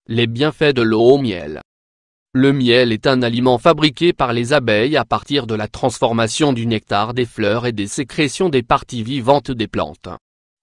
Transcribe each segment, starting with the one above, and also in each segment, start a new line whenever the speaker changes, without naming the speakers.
Les bienfaits de l'eau au miel. Le miel est un aliment fabriqué par les abeilles à partir de la transformation du nectar des fleurs et des sécrétions des parties vivantes des plantes.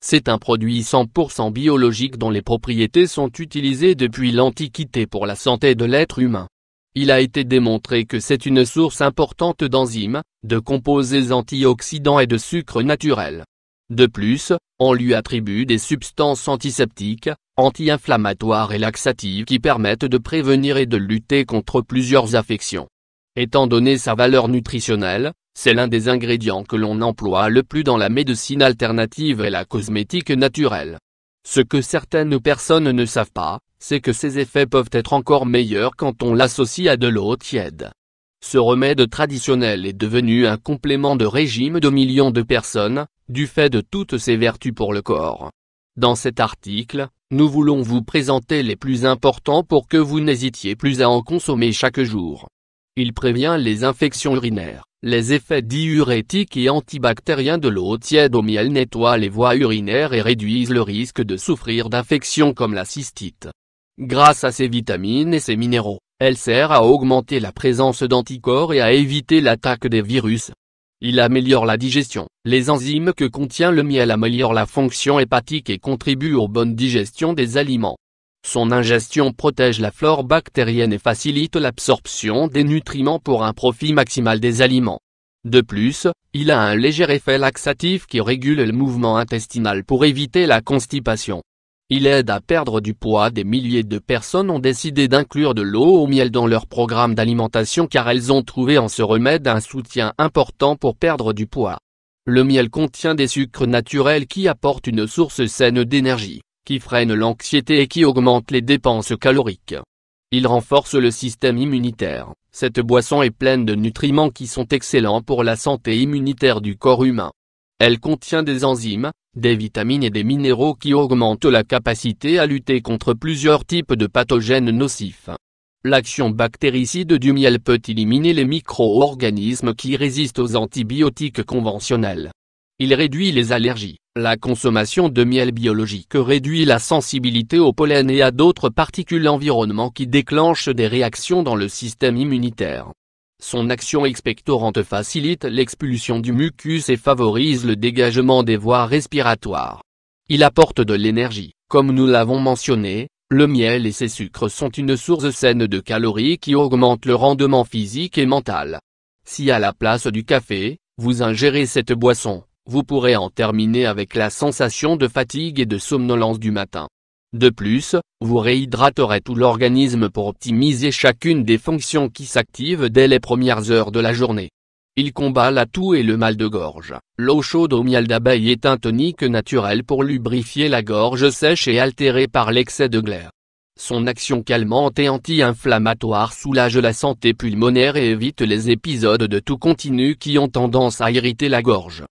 C'est un produit 100% biologique dont les propriétés sont utilisées depuis l'Antiquité pour la santé de l'être humain. Il a été démontré que c'est une source importante d'enzymes, de composés antioxydants et de sucres naturels. De plus, on lui attribue des substances antiseptiques, anti-inflammatoires et laxatives qui permettent de prévenir et de lutter contre plusieurs affections. Étant donné sa valeur nutritionnelle, c'est l'un des ingrédients que l'on emploie le plus dans la médecine alternative et la cosmétique naturelle. Ce que certaines personnes ne savent pas, c'est que ses effets peuvent être encore meilleurs quand on l'associe à de l'eau tiède. Ce remède traditionnel est devenu un complément de régime de millions de personnes, du fait de toutes ses vertus pour le corps. Dans cet article, nous voulons vous présenter les plus importants pour que vous n'hésitiez plus à en consommer chaque jour. Il prévient les infections urinaires. Les effets diurétiques et antibactériens de l'eau tiède au miel nettoient les voies urinaires et réduisent le risque de souffrir d'infections comme la cystite. Grâce à ses vitamines et ses minéraux, elle sert à augmenter la présence d'anticorps et à éviter l'attaque des virus. Il améliore la digestion. Les enzymes que contient le miel améliorent la fonction hépatique et contribuent aux bonnes digestions des aliments. Son ingestion protège la flore bactérienne et facilite l'absorption des nutriments pour un profit maximal des aliments. De plus, il a un léger effet laxatif qui régule le mouvement intestinal pour éviter la constipation. Il aide à perdre du poids. Des milliers de personnes ont décidé d'inclure de l'eau au miel dans leur programme d'alimentation car elles ont trouvé en ce remède un soutien important pour perdre du poids. Le miel contient des sucres naturels qui apportent une source saine d'énergie, qui freine l'anxiété et qui augmente les dépenses caloriques. Il renforce le système immunitaire. Cette boisson est pleine de nutriments qui sont excellents pour la santé immunitaire du corps humain. Elle contient des enzymes, des vitamines et des minéraux qui augmentent la capacité à lutter contre plusieurs types de pathogènes nocifs. L'action bactéricide du miel peut éliminer les micro-organismes qui résistent aux antibiotiques conventionnels. Il réduit les allergies. La consommation de miel biologique réduit la sensibilité au pollen et à d'autres particules environnement qui déclenchent des réactions dans le système immunitaire. Son action expectorante facilite l'expulsion du mucus et favorise le dégagement des voies respiratoires. Il apporte de l'énergie. Comme nous l'avons mentionné, le miel et ses sucres sont une source saine de calories qui augmente le rendement physique et mental. Si à la place du café, vous ingérez cette boisson, vous pourrez en terminer avec la sensation de fatigue et de somnolence du matin. De plus, vous réhydraterez tout l'organisme pour optimiser chacune des fonctions qui s'activent dès les premières heures de la journée. Il combat la toux et le mal de gorge. L'eau chaude au miel d'abeille est un tonique naturel pour lubrifier la gorge sèche et altérée par l'excès de glaire. Son action calmante et anti-inflammatoire soulage la santé pulmonaire et évite les épisodes de toux continue qui ont tendance à irriter la gorge.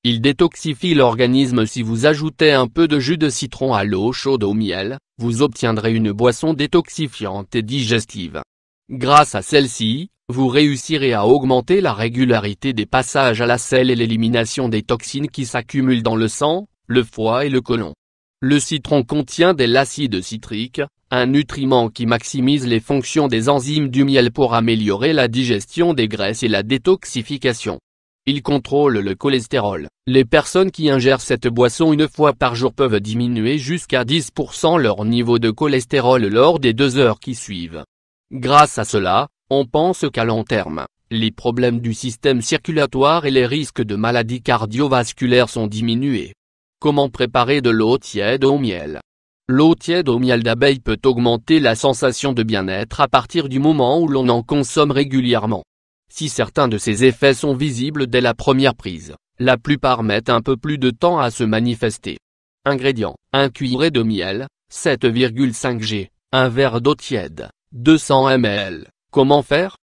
Il détoxifie l'organisme. Si vous ajoutez un peu de jus de citron à l'eau chaude au miel, vous obtiendrez une boisson détoxifiante et digestive. Grâce à celle-ci, vous réussirez à augmenter la régularité des passages à la selle et l'élimination des toxines qui s'accumulent dans le sang, le foie et le côlon. Le citron contient de l'acide citrique, un nutriment qui maximise les fonctions des enzymes du miel pour améliorer la digestion des graisses et la détoxification. Il contrôle le cholestérol. Les personnes qui ingèrent cette boisson une fois par jour peuvent diminuer jusqu'à 10% leur niveau de cholestérol lors des 2 heures qui suivent. Grâce à cela, on pense qu'à long terme, les problèmes du système circulatoire et les risques de maladies cardiovasculaires sont diminués. Comment préparer de l'eau tiède au miel? L'eau tiède au miel d'abeille peut augmenter la sensation de bien-être à partir du moment où l'on en consomme régulièrement. Si certains de ces effets sont visibles dès la première prise, la plupart mettent un peu plus de temps à se manifester. Ingrédients: 1 cuillerée de miel, 7,5 g, 1 verre d'eau tiède, 200 ml. Comment faire?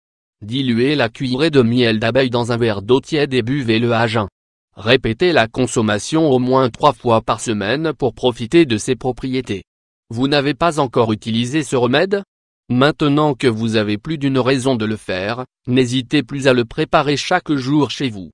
Diluez la cuillerée de miel d'abeille dans un verre d'eau tiède et buvez-le à jeun. Répétez la consommation au moins 3 fois par semaine pour profiter de ses propriétés. Vous n'avez pas encore utilisé ce remède? Maintenant que vous avez plus d'une raison de le faire, n'hésitez plus à le préparer chaque jour chez vous.